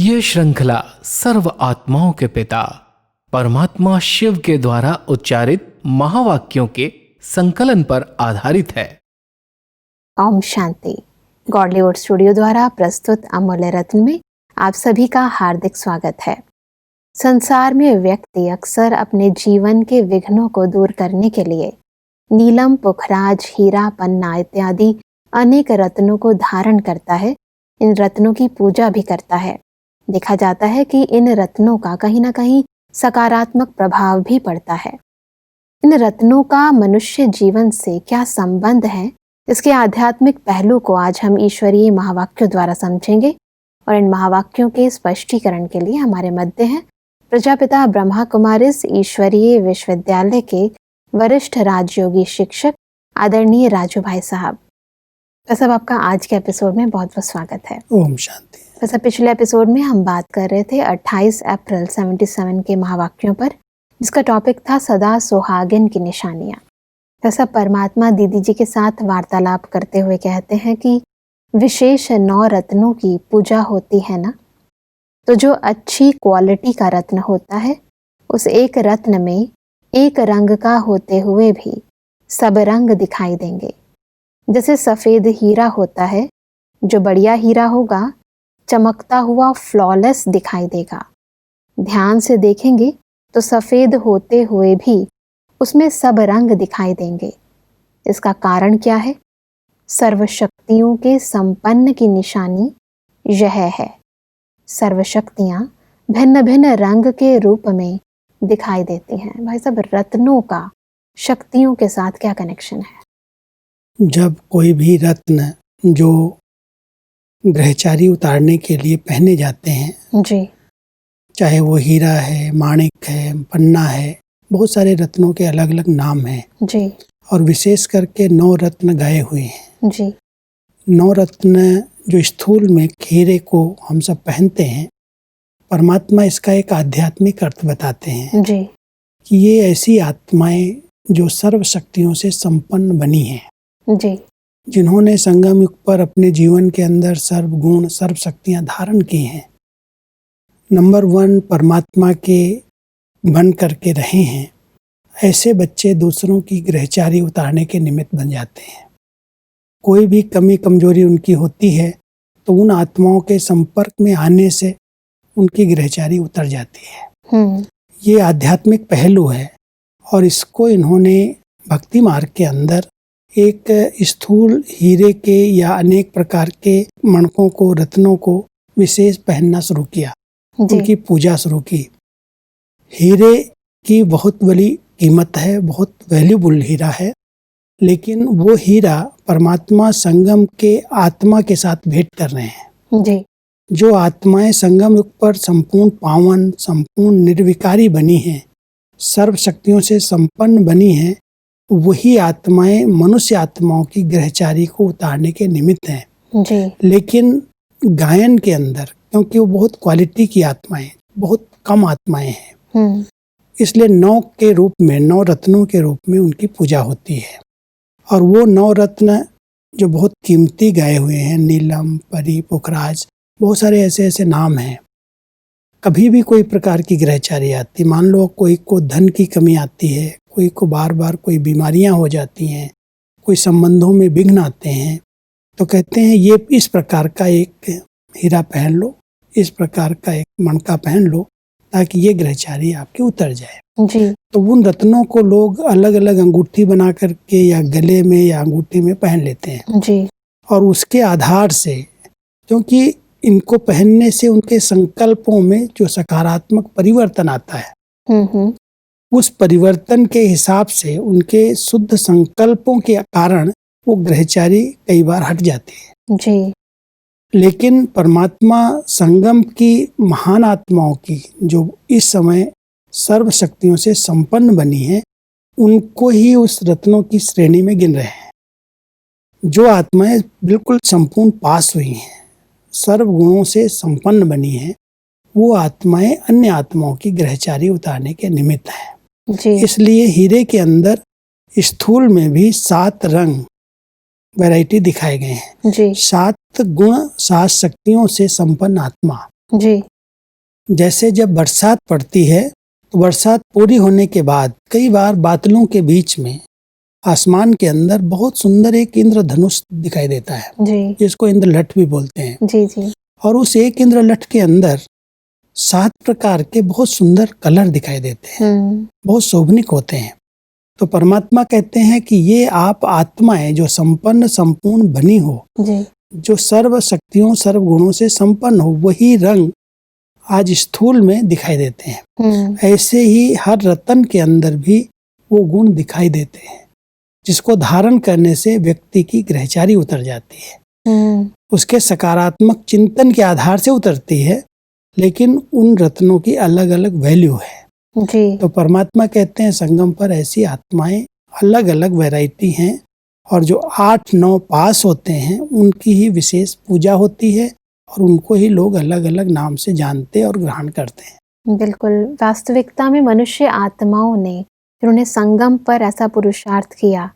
ये श्रृंखला सर्व आत्माओं के पिता परमात्मा शिव के द्वारा उच्चारित महावाक्यों के संकलन पर आधारित है। ओम शांति। गॉडलीवुड स्टूडियो द्वारा प्रस्तुत अमूल्य रत्न में आप सभी का हार्दिक स्वागत है। संसार में व्यक्ति अक्सर अपने जीवन के विघ्नों को दूर करने के लिए नीलम, पुखराज, हीरा, पन्ना इत्यादि अनेक रत्नों को धारण करता है। इन रत्नों की पूजा भी करता है। देखा जाता है कि इन रत्नों का कहीं ना कहीं सकारात्मक प्रभाव भी पड़ता है। इन रत्नों का मनुष्य जीवन से क्या संबंध है, इसके आध्यात्मिक पहलू को आज हम ईश्वरीय महावाक्यों द्वारा समझेंगे। और इन महावाक्यों के स्पष्टीकरण के लिए हमारे मध्य हैं प्रजापिता ब्रह्मा कुमारिस ईश्वरीय विश्वविद्यालय के वरिष्ठ राजयोगी शिक्षक आदरणीय राजू भाई साहब। तो सब आपका आज के एपिसोड में बहुत बहुत स्वागत है। ओम शांति। वैसे पिछले एपिसोड में हम बात कर रहे थे 28 अप्रैल 77 के महावाक्यों पर, जिसका टॉपिक था सदा सुहागिन की निशानियां। वैसा परमात्मा दीदी जी के साथ वार्तालाप करते हुए कहते हैं कि विशेष 9 रत्नों की पूजा होती है ना, तो जो अच्छी क्वालिटी का रत्न होता है उस एक रत्न में एक रंग का होते हुए भी सब रंग दिखाई देंगे। जैसे सफ़ेद हीरा होता है, जो बढ़िया हीरा होगा चमकता हुआ फ्लॉलेस दिखाई देगा। ध्यान से देखेंगे तो सफ़ेद होते हुए भी उसमें सब रंग दिखाई देंगे। इसका कारण क्या है? सर्वशक्तियों के संपन्न की निशानी यह है। सर्वशक्तियाँ भिन्न भिन्न रंग के रूप में दिखाई देती हैं। भाई साहब, रत्नों का शक्तियों के साथ क्या कनेक्शन है? जब कोई भी रत्न जो ग्रहचारी उतारने के लिए पहने जाते हैं जी, चाहे वो हीरा है, माणिक है, पन्ना है, बहुत सारे रत्नों के अलग अलग नाम हैं जी, और विशेष करके 9 रत्न गाए हुए हैं। जी, 9 रत्न जो स्थूल में हीरे को हम सब पहनते हैं, परमात्मा इसका एक आध्यात्मिक अर्थ बताते हैं जी, कि ये ऐसी आत्माएं जो सर्व शक्तियों से संपन्न बनी हैं, जी, जिन्होंने संगम युग पर अपने जीवन के अंदर सर्व गुण सर्व शक्तियाँ धारण की हैं, नंबर 1 परमात्मा के बन करके रहे हैं। ऐसे बच्चे दूसरों की ग्रहचारी उतारने के निमित्त बन जाते हैं। कोई भी कमी कमजोरी उनकी होती है तो उन आत्माओं के संपर्क में आने से उनकी ग्रहचारी उतर जाती है। ये आध्यात्मिक पहलू है और इसको इन्होंने भक्ति मार्ग के अंदर एक स्थूल हीरे के या अनेक प्रकार के मणकों को, रत्नों को विशेष पहनना शुरू किया, उनकी पूजा शुरू की। हीरे की बहुत बड़ी कीमत है, बहुत वैल्यूबल हीरा है, लेकिन वो हीरा परमात्मा संगम के आत्मा के साथ भेंट कर रहे हैं। जी, जो आत्माएं संगम युग पर संपूर्ण पावन, संपूर्ण निर्विकारी बनी हैं, सर्व शक्तियों से संपन्न बनी हैं, वही आत्माएं मनुष्य आत्माओं की ग्रहचारी को उतारने के निमित्त हैं। जी, लेकिन गायन के अंदर, क्योंकि वो बहुत क्वालिटी की आत्माएं, बहुत कम आत्माएं हैं, इसलिए 9 के रूप में, 9 रत्नों के रूप में उनकी पूजा होती है। और वो 9 रत्न जो बहुत कीमती गाए हुए हैं, नीलम, परी, पुखराज, बहुत सारे ऐसे ऐसे नाम हैं। कभी भी कोई प्रकार की ग्रहचारी आती, मान लो कोई को धन की कमी आती है, कोई को बार बार कोई बीमारियां हो जाती हैं, कोई संबंधों में विघ्न आते हैं, तो कहते हैं ये इस प्रकार का एक हीरा पहन लो, इस प्रकार का एक मणका पहन लो, ताकि ये ग्रहचारी आपकी उतर जाए। जी, तो उन रत्नों को लोग अलग अलग अंगूठी बना करके या गले में या अंगूठी में पहन लेते हैं। जी, और उसके आधार से, क्योंकि इनको पहनने से उनके संकल्पों में जो सकारात्मक परिवर्तन आता है, उस परिवर्तन के हिसाब से उनके शुद्ध संकल्पों के कारण वो ग्रहचारी कई बार हट जाती है। जी, लेकिन परमात्मा संगम की महान आत्माओं की, जो इस समय सर्व शक्तियों से संपन्न बनी है, उनको ही उस रत्नों की श्रेणी में गिन रहे हैं। जो आत्माएं बिल्कुल संपूर्ण पास हुई हैं, सर्व गुणों से संपन्न बनी हैं, वो आत्माएं अन्य आत्माओं की ग्रहचारी उतारने के निमित्त हैं। जी, इसलिए हीरे के अंदर स्थूल में भी 7 रंग वैरायटी दिखाए गए हैं। जी, 7 गुण, 7 शक्तियों से संपन्न आत्मा, जी, जैसे जब बरसात पड़ती है तो बरसात पूरी होने के बाद कई बार बादलों के बीच में आसमान के अंदर बहुत सुंदर एक इंद्रधनुष दिखाई देता है, जी जिसको इंद्रलठ भी बोलते हैं। जी जी और उस एक इंद्रलठ के अंदर 7 प्रकार के बहुत सुंदर कलर दिखाई देते हैं, बहुत शोभनिक होते हैं। तो परमात्मा कहते हैं कि ये आप आत्माएं जो संपन्न संपूर्ण बनी हो, जी जो सर्व शक्तियों सर्व गुणों से संपन्न हो, वही रंग आज स्थूल में दिखाई देते हैं। ऐसे ही हर रतन के अंदर भी वो गुण दिखाई देते हैं, जिसको धारण करने से व्यक्ति की ग्रहचारी उतर जाती है। उसके सकारात्मक चिंतन के आधार से उतरती है, लेकिन उन रत्नों की अलग अलग वैल्यू है जी तो परमात्मा कहते हैं संगम पर ऐसी आत्माएं अलग अलग वैरायटी हैं, और जो 8-9 पास होते हैं उनकी ही विशेष पूजा होती है, और उनको ही लोग अलग अलग नाम से जानते और ग्रहण करते हैं। बिल्कुल, वास्तविकता में मनुष्य आत्माओं ने जिन्होंने संगम पर ऐसा पुरुषार्थ किया,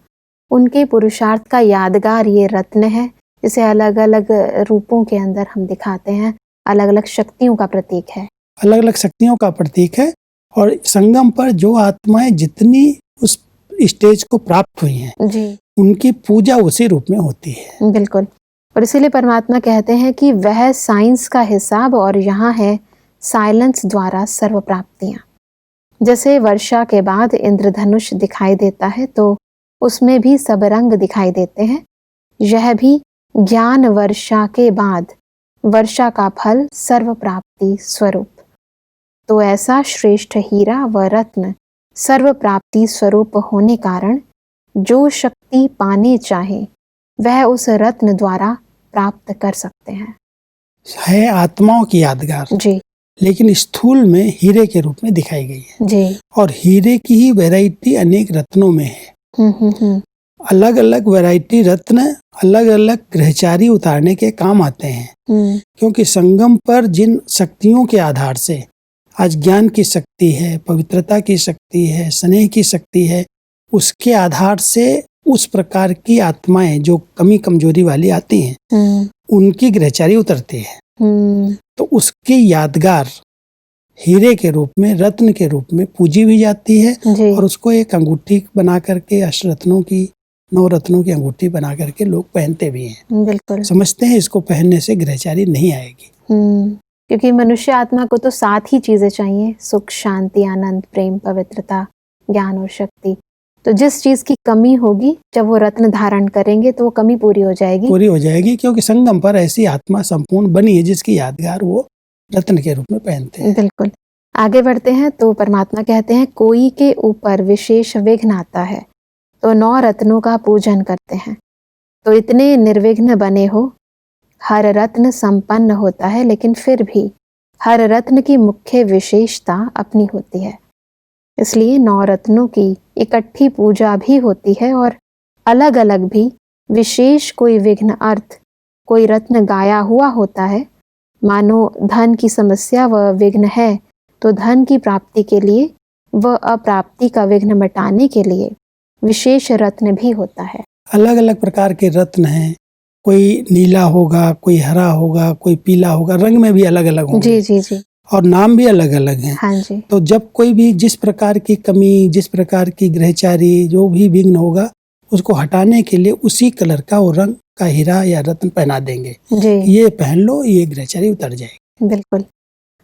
उनके पुरुषार्थ का यादगार ये रत्न है, जिसे अलग अलग रूपों के अंदर हम दिखाते हैं, अलग अलग शक्तियों का प्रतीक है। अलग अलग शक्तियों का प्रतीक है, और संगम पर जो आत्माएं जितनी उस स्टेज को प्राप्त हुई हैं, जी उनकी पूजा उसी रूप में होती है। बिल्कुल, और इसीलिए परमात्मा कहते हैं कि वह साइंस का हिसाब और यहाँ है साइलेंस द्वारा सर्व प्राप्तियां। जैसे वर्षा के बाद इंद्रधनुष दिखाई देता है, तो उसमें भी सब रंग दिखाई देते हैं। यह भी ज्ञान वर्षा के बाद वर्षा का फल सर्व प्राप्ति स्वरूप। तो ऐसा श्रेष्ठ हीरा व रत्न सर्व प्राप्ति स्वरूप होने कारण जो शक्ति पाने चाहे वह उस रत्न द्वारा प्राप्त कर सकते हैं। है आत्माओं की यादगार, जी लेकिन स्थूल में हीरे के रूप में दिखाई गई है, जी और हीरे की ही वैरायटी अनेक रत्नों में है। अलग अलग वैरायटी रत्न अलग अलग ग्रहचारी उतारने के काम आते हैं, क्योंकि संगम पर जिन शक्तियों के आधार से आज ज्ञान की शक्ति है, पवित्रता की शक्ति है, स्नेह की शक्ति है, उसके आधार से उस प्रकार की आत्माएं जो कमी कमजोरी वाली आती हैं, उनकी ग्रहचारी उतरती है। तो उसकी यादगार हीरे के रूप में, रत्न के रूप में पूजी भी जाती है, और उसको एक अंगूठी बना करके, अष्टरत्नों की 9 रत्नों की अंगूठी बना करके लोग पहनते भी हैं। बिल्कुल, समझते हैं इसको पहनने से ग्रहचारी नहीं आएगी। क्योंकि मनुष्य आत्मा को तो 7 ही चीजें चाहिए, सुख, शांति, आनंद, प्रेम, पवित्रता, ज्ञान और शक्ति। तो जिस चीज की कमी होगी, जब वो रत्न धारण करेंगे तो वो कमी पूरी हो जाएगी, क्योंकि संगम पर ऐसी आत्मा संपूर्ण बनी है जिसकी यादगार वो रत्न के रूप में पहनते हैं। बिल्कुल, आगे बढ़ते हैं तो परमात्मा कहते हैं कोई के ऊपर विशेष विघ्न आता है तो 9 रत्नों का पूजन करते हैं, तो इतने निर्विघ्न बने हो। हर रत्न संपन्न होता है, लेकिन फिर भी हर रत्न की मुख्य विशेषता अपनी होती है। इसलिए 9 रत्नों की इकट्ठी पूजा भी होती है, और अलग अलग भी विशेष कोई विघ्न अर्थ कोई रत्न गाया हुआ होता है। मानो धन की समस्या व विघ्न है, तो धन की प्राप्ति के लिए व अप्राप्ति का विघ्न मिटाने के लिए विशेष रत्न भी होता है। अलग अलग प्रकार के रत्न हैं, कोई नीला होगा, कोई हरा होगा, कोई पीला होगा, रंग में भी अलग अलग होंगे। जी और नाम भी अलग अलग हैं। हाँ जी। तो जब कोई भी जिस प्रकार की कमी, जिस प्रकार की ग्रहचारी, जो भी विघ्न होगा, उसको हटाने के लिए उसी कलर का वो रंग का हीरा या रत्न पहना देंगे जी। ये पहन लो, ये ग्रहचारी उतर जाएगी। बिल्कुल,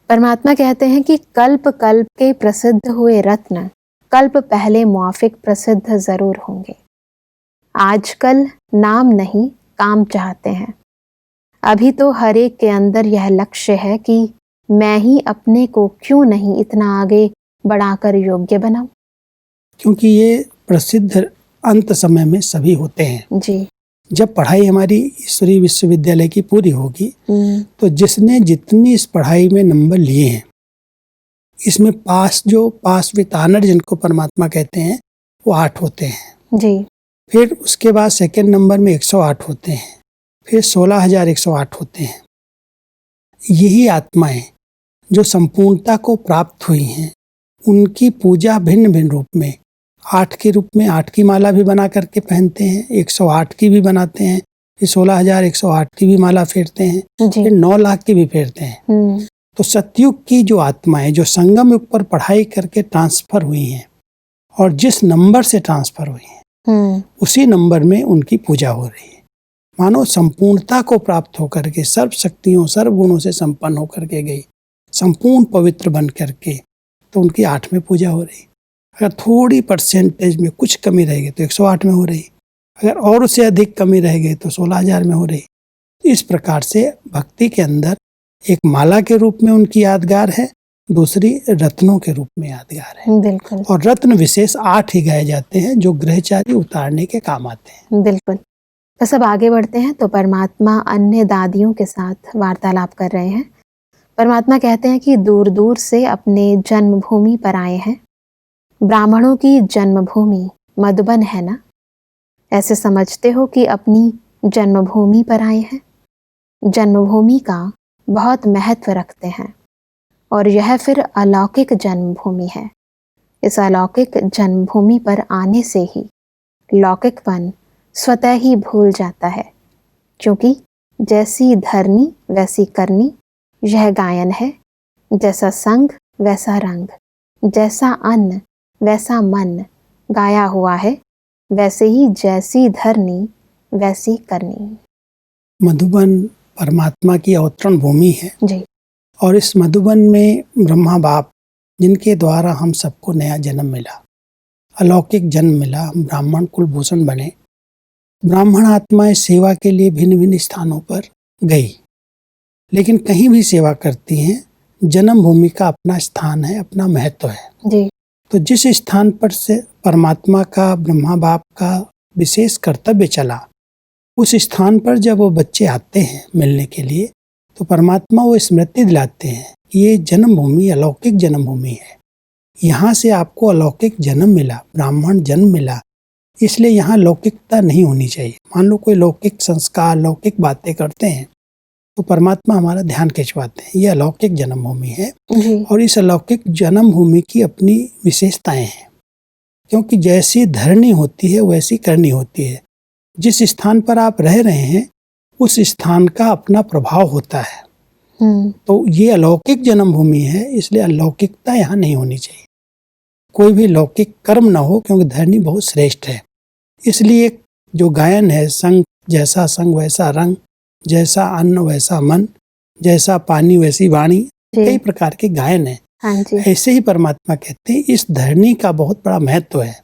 परमात्मा कहते हैं कि कल्प कल्प के प्रसिद्ध हुए रत्न कल्प पहले मुआफिक प्रसिद्ध जरूर होंगे। आजकल नाम नहीं काम चाहते हैं। अभी तो हर एक के अंदर यह लक्ष्य है कि मैं ही अपने को क्यों नहीं इतना आगे बढ़ाकर योग्य बनाऊं। क्योंकि ये प्रसिद्ध अंत समय में सभी होते हैं। जी। जब पढ़ाई हमारी ईश्वरीय विश्वविद्यालय की पूरी होगी तो जिसने जितनी इस पढ़ाई में नंबर लिए हैं, इसमें पास विद ऑनर जिनको परमात्मा कहते हैं, वो 8 होते हैं। जी। फिर उसके बाद सेकंड नंबर में 108 होते हैं, फिर 16,108 होते हैं। यही आत्माएं जो संपूर्णता को प्राप्त हुई हैं, उनकी पूजा भिन्न भिन्न रूप में 8 के रूप में 8 की माला भी बना करके पहनते हैं, 108 की भी बनाते हैं, फिर 16,108 की भी माला फेरते हैं, फिर 9 लाख की भी फेरते हैं। तो सतयुग की जो आत्माएं जो संगम युग पर पढ़ाई करके ट्रांसफर हुई हैं और जिस नंबर से ट्रांसफर हुई हैं उसी नंबर में उनकी पूजा हो रही है। मानो संपूर्णता को प्राप्त होकर के सर्व शक्तियों सर्व गुणों से संपन्न होकर के गई, संपूर्ण पवित्र बन करके, तो उनकी 8 में पूजा हो रही। अगर थोड़ी परसेंटेज में कुछ कमी रहेगी तो 108 में हो रही, अगर और उससे अधिक कमी रह गई तो 16,000 में हो रही। इस प्रकार से भक्ति के अंदर एक माला के रूप में उनकी यादगार है, दूसरी रत्नों के रूप में यादगार है। बिल्कुल। और रत्न विशेष 8 ही गाए जाते हैं जो ग्रहचारी उतारने के काम आते हैं। बिल्कुल। तो सब आगे बढ़ते हैं तो परमात्मा अन्य दादियों के साथ वार्तालाप कर रहे हैं। परमात्मा कहते हैं कि दूर दूर से अपने जन्मभूमि पर आए हैं। ब्राह्मणों की जन्मभूमि मधुबन है ना? ऐसे समझते हो कि अपनी जन्मभूमि पर आए हैं। जन्मभूमि का बहुत महत्व रखते हैं और यह फिर अलौकिक जन्मभूमि है। इस अलौकिक जन्मभूमि पर आने से ही लौकिकपन स्वतः ही भूल जाता है, क्योंकि जैसी धरनी वैसी करनी यह गायन है। जैसा संग वैसा रंग, जैसा अन्न वैसा मन गाया हुआ है, वैसे ही जैसी धरनी वैसी करनी। मधुबन परमात्मा की अवतरण भूमि है जी। और इस मधुबन में ब्रह्मा बाप जिनके द्वारा हम सबको नया जन्म मिला, अलौकिक जन्म मिला, हम ब्राह्मण कुलभूषण बने। ब्राह्मण आत्माएं सेवा के लिए भिन्न भिन्न स्थानों पर गई, लेकिन कहीं भी सेवा करती हैं, जन्मभूमि का अपना स्थान है, अपना महत्व है। जी। तो जिस स्थान पर से परमात्मा का ब्रह्मा बाप का विशेष कर्तव्य चला, उस स्थान पर जब वो बच्चे आते हैं मिलने के लिए, तो परमात्मा वो स्मृति दिलाते हैं कि ये जन्मभूमि अलौकिक जन्मभूमि है। यहाँ से आपको अलौकिक जन्म मिला, ब्राह्मण जन्म मिला, इसलिए यहाँ लौकिकता नहीं होनी चाहिए। मान लो कोई लौकिक संस्कार, लौकिक बातें करते हैं तो परमात्मा हमारा ध्यान खिंचवाते हैं। ये अलौकिक जन्मभूमि है जी। और इस अलौकिक जन्मभूमि की अपनी विशेषताएं हैं, क्योंकि जैसी धरनी होती है वैसी करनी होती है। जिस स्थान पर आप रह रहे हैं उस स्थान का अपना प्रभाव होता है। तो ये अलौकिक जन्मभूमि है, इसलिए अलौकिकता यहाँ नहीं होनी चाहिए। कोई भी लौकिक कर्म ना हो, क्योंकि धरनी बहुत श्रेष्ठ है। इसलिए जो गायन है, संग जैसा संग वैसा रंग, जैसा अन्न वैसा मन, जैसा पानी वैसी वाणी, कई प्रकार के गायन है। हाँ जी। ऐसे ही परमात्मा कहते हैं इस धरनी का बहुत बड़ा महत्व है।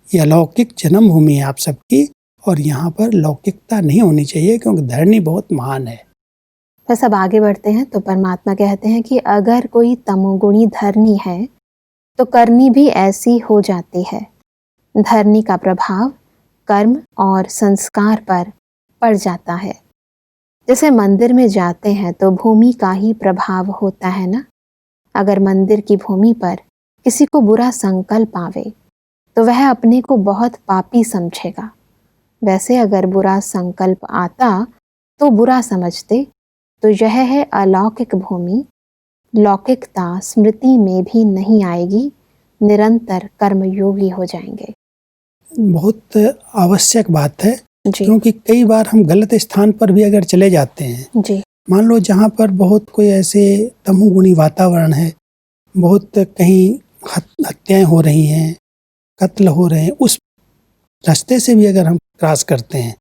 ये अलौकिक जन्मभूमि है आप सबकी, और यहाँ पर लौकिकता नहीं होनी चाहिए, क्योंकि धरनी बहुत महान है। तो सब आगे बढ़ते हैं तो परमात्मा कहते हैं कि अगर कोई तमोगुणी धरनी है तो करनी भी ऐसी हो जाती है। धरनी का प्रभाव कर्म और संस्कार पर पड़ जाता है। जैसे मंदिर में जाते हैं तो भूमि का ही प्रभाव होता है ना। अगर मंदिर की भूमि पर किसी को बुरा संकल्प आवे तो वह अपने को बहुत पापी समझेगा। वैसे अगर बुरा संकल्प आता तो बुरा समझते, तो यह है अलौकिक भूमि। लौकिकता स्मृति में भी नहीं आएगी, निरंतर कर्मयोगी हो जाएंगे। बहुत आवश्यक बात है, जी। क्योंकि कई बार हम गलत स्थान पर भी अगर चले जाते हैं, जी। मान लो जहाँ पर बहुत कोई ऐसे तमोगुणी वातावरण है, बहुत कहीं हत्याएं हो रही हैं, कत्ल हो रहे हैं, उस रास्ते से भी अगर हम क्रॉस करते हैं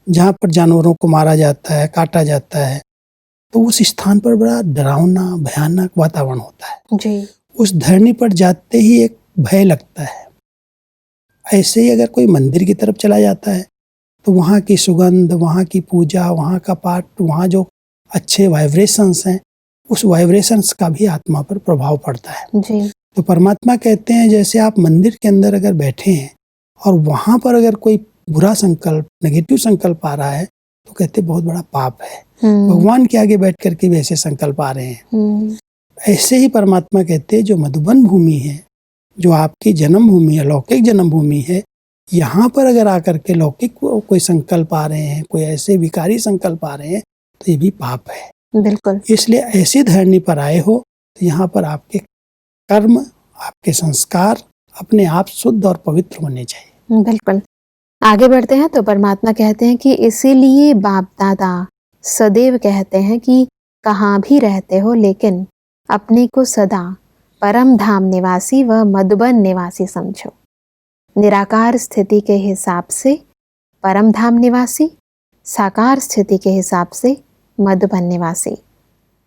जहाँ पर जानवरों को मारा जाता है, काटा जाता है, तो उस स्थान पर बड़ा डरावना भयानक वातावरण होता है। जी। उस धरनी पर जाते ही एक भय लगता है। ऐसे ही अगर कोई मंदिर की तरफ चला जाता है तो वहाँ की सुगंध, वहाँ की पूजा, वहाँ का पाठ, वहाँ जो अच्छे वाइब्रेशंस हैं, उस वाइब्रेशंस का भी आत्मा पर प्रभाव पड़ता है। जी। तो परमात्मा कहते हैं जैसे आप मंदिर के अंदर अगर बैठे हैं और वहाँ पर अगर कोई बुरा संकल्प, नेगेटिव संकल्प आ रहा है, तो कहते बहुत बड़ा पाप है। भगवान के आगे बैठ करके भी ऐसे संकल्प आ रहे हैं। ऐसे ही परमात्मा कहते हैं जो मधुबन भूमि है, जो आपकी जन्मभूमि है, लौकिक जन्मभूमि है, यहाँ पर अगर आकर के लौकिक कोई संकल्प आ रहे हैं, कोई ऐसे विकारी संकल्प आ रहे हैं, तो ये भी पाप है। बिल्कुल। इसलिए ऐसी धरनी पर आए हो तो यहाँ पर आपके कर्म, आपके संस्कार अपने आप शुद्ध और पवित्र होने चाहिए। बिल्कुल। आगे बढ़ते हैं तो परमात्मा कहते हैं कि इसीलिए बाप दादा सदैव कहते हैं कि कहाँ भी रहते हो, लेकिन अपने को सदा परम धाम निवासी व मधुबन निवासी समझो। निराकार स्थिति के हिसाब से परम धाम निवासी, साकार स्थिति के हिसाब से मधुबन निवासी।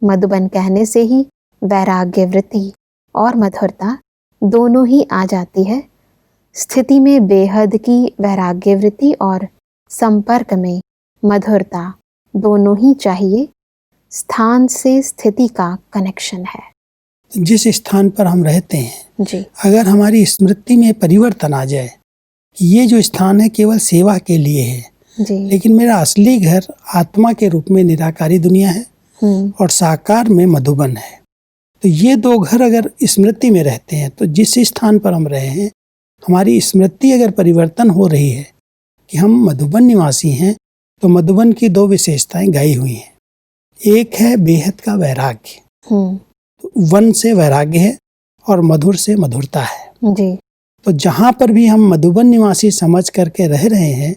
मधुबन कहने से ही वैराग्य वृत्ति और मधुरता दोनों ही आ जाती है। स्थिति में बेहद की वैराग्य वृत्ति और संपर्क में मधुरता दोनों ही चाहिए। स्थान से स्थिति का कनेक्शन है। जिस स्थान पर हम रहते हैं, जी अगर हमारी स्मृति में परिवर्तन आ जाए कि ये जो स्थान है केवल सेवा के लिए है, जी लेकिन मेरा असली घर आत्मा के रूप में निराकारी दुनिया है और साकार में मधुबन है, तो ये दो घर अगर स्मृति में रहते हैं, तो जिस स्थान पर हम रहे हैं हमारी स्मृति अगर परिवर्तन हो रही है कि हम मधुबन निवासी हैं, तो मधुबन की दो विशेषताएं गाई हुई हैं। एक है बेहद का वैराग्य, तो वन से वैराग्य है और मधुर से मधुरता है। जी तो जहाँ पर भी हम मधुबन निवासी समझ करके रह रहे हैं,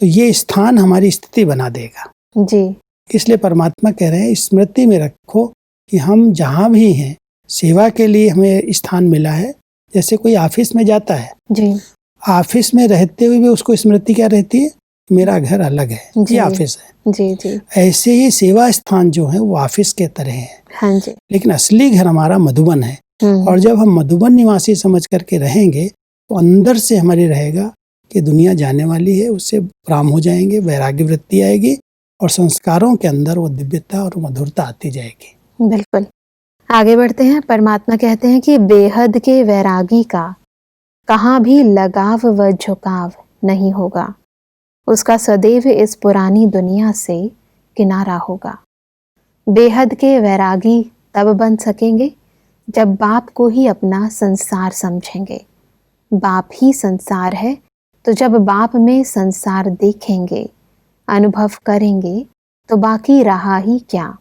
तो ये स्थान हमारी स्थिति बना देगा। जी इसलिए परमात्मा कह रहे हैं स्मृति में रखो कि हम जहाँ भी हैं सेवा के लिए हमें स्थान मिला है। जैसे कोई ऑफिस में जाता है, जी ऑफिस में रहते हुए भी उसको स्मृति क्या रहती है, मेरा घर अलग है, जी, ये ऑफिस है। जी जी ऐसे ही सेवा स्थान जो है वो ऑफिस के तरह है, हाँ जी। लेकिन असली घर हमारा मधुबन है। और जब हम मधुबन निवासी समझ करके रहेंगे, तो अंदर से हमारे रहेगा कि दुनिया जाने वाली है, उससे प्राम हो जाएंगे, वैराग्य वृत्ति आएगी और संस्कारों के अंदर वो दिव्यता और मधुरता आती जाएगी। बिल्कुल। आगे बढ़ते हैं। परमात्मा कहते हैं कि बेहद के वैरागी का कहाँ भी लगाव व झुकाव नहीं होगा, उसका सदैव इस पुरानी दुनिया से किनारा होगा। बेहद के वैरागी तब बन सकेंगे जब बाप को ही अपना संसार समझेंगे। बाप ही संसार है, तो जब बाप में संसार देखेंगे, अनुभव करेंगे, तो बाकी रहा ही क्या।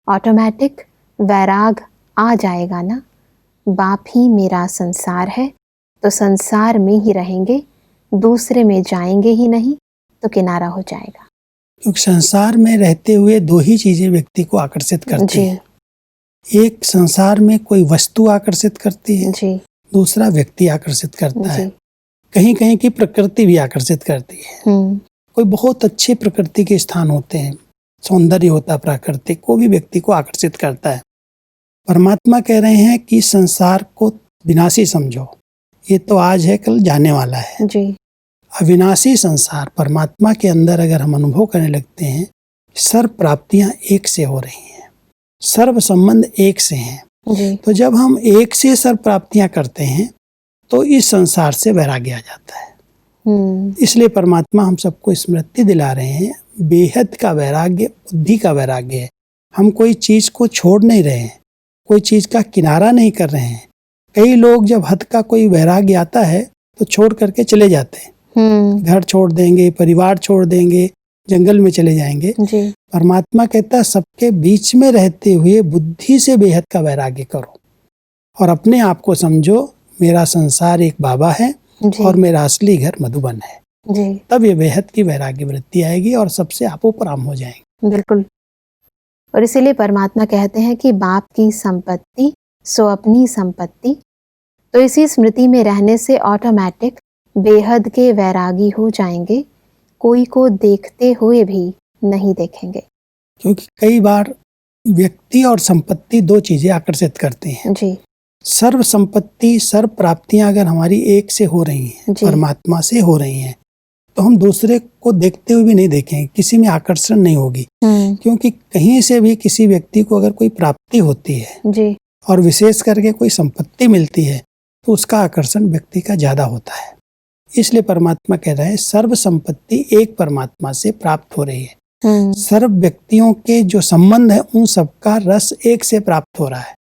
ऑटोमेटिक वैराग आ जाएगा ना। बाप ही मेरा संसार है, तो संसार में ही रहेंगे, दूसरे में जाएंगे ही नहीं, तो किनारा हो जाएगा। क्योंकि संसार में रहते हुए दो ही चीजें व्यक्ति को आकर्षित करती हैं। एक संसार में कोई वस्तु आकर्षित करती है, जी दूसरा व्यक्ति आकर्षित करता जी है। कहीं कहीं की प्रकृति भी आकर्षित करती है। कोई बहुत अच्छे प्रकृति के स्थान होते हैं, सौंदर्य होता है प्राकृतिक, को भी व्यक्ति को आकर्षित करता है। परमात्मा कह रहे हैं कि संसार को विनाशी समझो, ये तो आज है कल जाने वाला है। जी अविनाशी संसार परमात्मा के अंदर अगर हम अनुभव करने लगते हैं, सर्व प्राप्तियां एक से हो रही हैं, सर्व संबंध एक से हैं। जी तो जब हम एक से सर्व प्राप्तियां करते हैं, तो इस संसार से वैराग्य आ जाता है। इसलिए परमात्मा हम सबको स्मृति दिला रहे हैं, बेहद का वैराग्य बुद्धि का वैराग्य है। हम कोई चीज को छोड़ नहीं रहे हैं, कोई चीज का किनारा नहीं कर रहे हैं। कई लोग जब हद का कोई वैराग्य आता है तो छोड़ करके चले जाते हैं, घर छोड़ देंगे, परिवार छोड़ देंगे, जंगल में चले जाएंगे। जी परमात्मा कहता है सबके बीच में रहते हुए बुद्धि से बेहद का वैराग्य करो और अपने आप को समझो मेरा संसार एक बाबा है और मेरा असली घर मधुबन है। जी तब ये बेहद की वैराग्य वृत्ति आएगी और सबसे आपोपराम हो जाएंगे। बिल्कुल। और इसीलिए परमात्मा कहते हैं कि बाप की संपत्ति सो अपनी संपत्ति। तो इसी स्मृति में रहने से ऑटोमेटिक बेहद के वैरागी हो जाएंगे, कोई को देखते हुए भी नहीं देखेंगे। क्योंकि कई बार व्यक्ति और संपत्ति दो चीजें आकर्षित करती हैं। जी सर्व संपत्ति सर्व प्राप्तियां अगर हमारी एक से हो रही हैं, परमात्मा से हो रही हैं, तो हम दूसरे को देखते हुए भी नहीं देखेंगे, किसी में आकर्षण नहीं होगी। क्योंकि कहीं से भी किसी व्यक्ति को अगर कोई प्राप्ति होती है जी और विशेष करके कोई संपत्ति मिलती है, तो उसका आकर्षण व्यक्ति का ज्यादा होता है। इसलिए परमात्मा कह रहे हैं सर्व संपत्ति एक परमात्मा से प्राप्त हो रही है। सर्व व्यक्तियों के जो संबंध है उन सबका रस एक से प्राप्त हो रहा है।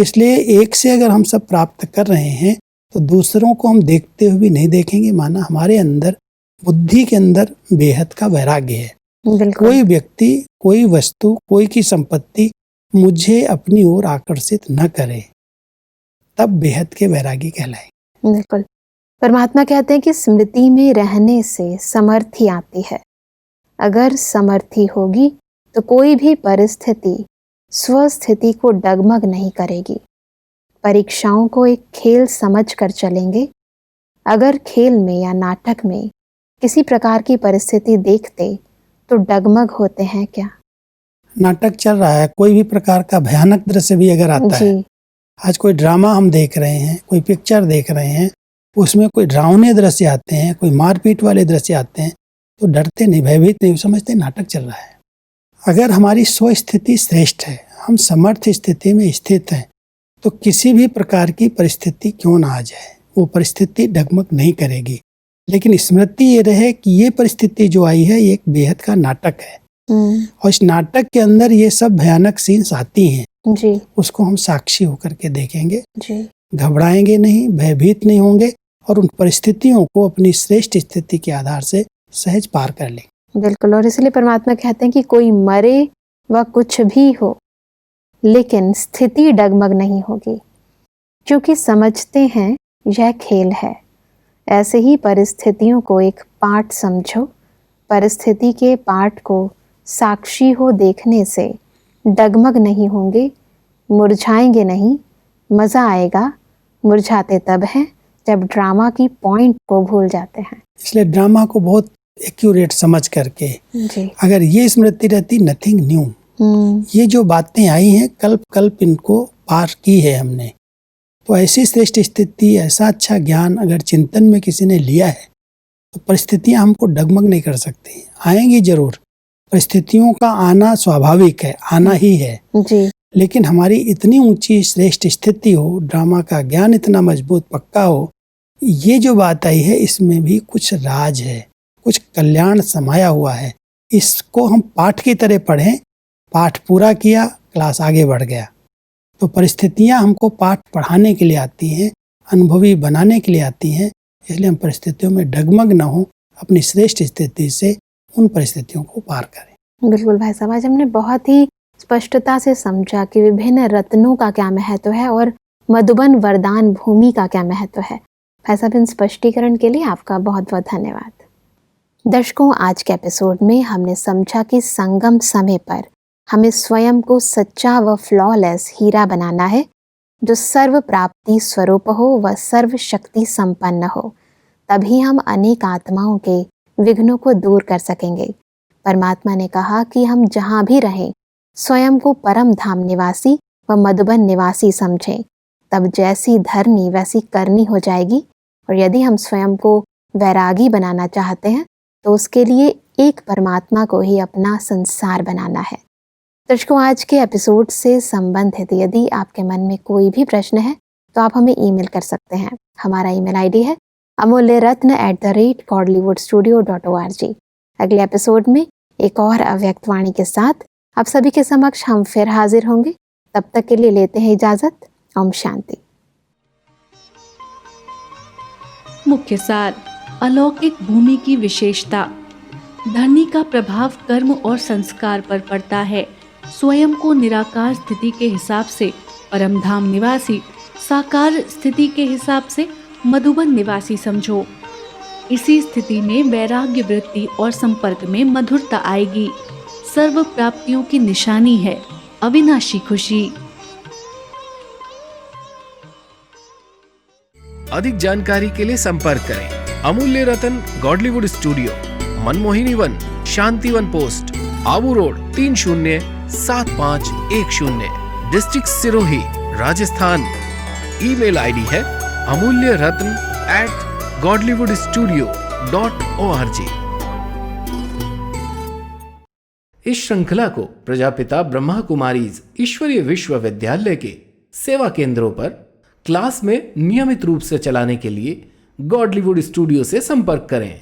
इसलिए एक से अगर हम सब प्राप्त कर रहे हैं, तो दूसरों को हम देखते हुए भी नहीं देखेंगे, माना हमारे अंदर बुद्धि के अंदर बेहद का वैराग्य है। कोई व्यक्ति, कोई वस्तु, कोई की संपत्ति मुझे अपनी ओर आकर्षित न करे, तब बेहद के वैरागी कहलाए। बिल्कुल। परमात्मा कहते हैं कि स्मृति में रहने से समर्थी आती है। अगर समर्थी होगी तो कोई भी परिस्थिति स्वस्थिति को डगमग नहीं करेगी। परीक्षाओं को एक खेल समझकर चलेंगे। अगर खेल में या नाटक में किसी प्रकार की परिस्थिति देखते तो डगमग होते हैं क्या? नाटक चल रहा है, कोई भी प्रकार का भयानक दृश्य भी अगर आता है, आज कोई ड्रामा हम देख रहे हैं, कोई पिक्चर देख रहे हैं, उसमें कोई डरावने दृश्य आते हैं, कोई मारपीट वाले दृश्य आते हैं, तो डरते नहीं, भयभीत नहीं, समझते नाटक चल रहा है। अगर हमारी स्वस्थिति श्रेष्ठ है, हम समर्थ स्थिति में स्थित हैं, तो किसी भी प्रकार की परिस्थिति क्यों ना आ जाए, वो परिस्थिति डगमग नहीं करेगी। लेकिन स्मृति ये रहे कि ये परिस्थिति जो आई है ये एक बेहद का नाटक है, और इस नाटक के अंदर ये सब भयानक सीन्स आती हैं जी। उसको हम साक्षी होकर के देखेंगे जी। घबराएंगे नहीं, भयभीत नहीं होंगे, और उन परिस्थितियों को अपनी श्रेष्ठ स्थिति के आधार से सहज पार कर लेंगे। बिल्कुल, और इसलिए परमात्मा कहते हैं कि कोई मरे व कुछ भी हो, लेकिन स्थिति डगमग नहीं होगी, क्योंकि समझते हैं यह खेल है। ऐसे ही परिस्थितियों को एक पाठ समझो। परिस्थिति के पाठ को साक्षी हो देखने से डगमग नहीं होंगे, मुरझाएंगे नहीं, मज़ा आएगा। मुरझाते तब है जब ड्रामा की पॉइंट को भूल जाते हैं। इसलिए ड्रामा को बहुत एक्यूरेट समझ करके जी। अगर ये स्मृति रहती, नथिंग न्यू, ये जो बातें आई हैं कल्प कल्प इनको पार की है हमने, तो ऐसी श्रेष्ठ स्थिति, ऐसा अच्छा ज्ञान अगर चिंतन में किसी ने लिया है तो परिस्थितियां हमको डगमग नहीं कर सकती। आएंगी जरूर, परिस्थितियों का आना स्वाभाविक है, आना ही है जी। लेकिन हमारी इतनी ऊंची श्रेष्ठ स्थिति हो, ड्रामा का ज्ञान इतना मजबूत पक्का हो, ये जो बात आई है इसमें भी कुछ राज है, कुछ कल्याण समाया हुआ है। इसको हम पाठ की तरह पढ़ें, पाठ पूरा किया, क्लास आगे बढ़ गया। तो परिस्थितियां हमको पाठ पढ़ाने के लिए आती हैं, अनुभवी बनाने के लिए आती हैं, इसलिए हम परिस्थितियों में डगमग न हो, अपनी श्रेष्ठ स्थिति से उन परिस्थितियों को पार करें। बिल्कुल भाई साहब, आज हमने बहुत ही स्पष्टता से समझा कि विभिन्न रत्नों का क्या महत्व है और मधुबन वरदान भूमि का क्या महत्व है। भाई साहब, इन स्पष्टीकरण के लिए आपका बहुत बहुत धन्यवाद। दर्शकों, आज के एपिसोड में हमने समझा कि संगम समय पर हमें स्वयं को सच्चा व फ्लॉलेस हीरा बनाना है, जो सर्व प्राप्ति स्वरूप हो व सर्व शक्ति संपन्न हो। तभी हम अनेक आत्माओं के विघ्नों को दूर कर सकेंगे। परमात्मा ने कहा कि हम जहाँ भी रहें स्वयं को परम धाम निवासी व मधुबन निवासी समझें, तब जैसी धरनी वैसी करनी हो जाएगी। और यदि हम स्वयं को वैरागी बनाना चाहते हैं तो उसके लिए एक परमात्मा को ही अपना संसार बनाना है। दर्शकों, आज के एपिसोड से संबंधित यदि आपके मन में कोई भी प्रश्न है तो आप हमें ईमेल कर सकते हैं। हमारा ईमेल आईडी है amulyaratna@godlywoodstudio.org। अगले एपिसोड में एक और अव्यक्त वाणी के साथ आप सभी के समक्ष हम फिर हाजिर होंगे। तब तक के लिए लेते हैं इजाजत। ओम शांति। मुख्य सार, अलौकिक भूमि की विशेषता। धरनी का प्रभाव कर्म और संस्कार पर पड़ता है। स्वयं को निराकार स्थिति के हिसाब से परम धाम निवासी, साकार स्थिति के हिसाब से मधुबन निवासी समझो। इसी स्थिति में वैराग्य वृत्ति और संपर्क में मधुरता आएगी। सर्व प्राप्तियों की निशानी है अविनाशी खुशी। अधिक जानकारी के लिए संपर्क करें Amulya Ratan Godlywood studio, Manmohini Van, Shanti Van post, Abu road 307510, district Sirohi, Rajasthan. Email ID है amulyaratn@godlywoodstudio.org। इस श्रृंखला को प्रजापिता ब्रह्मा कुमारीज ईश्वरीय विश्वविद्यालय के सेवा केंद्रों पर क्लास में नियमित रूप से चलाने के लिए गॉडलीवुड स्टूडियो से संपर्क करें।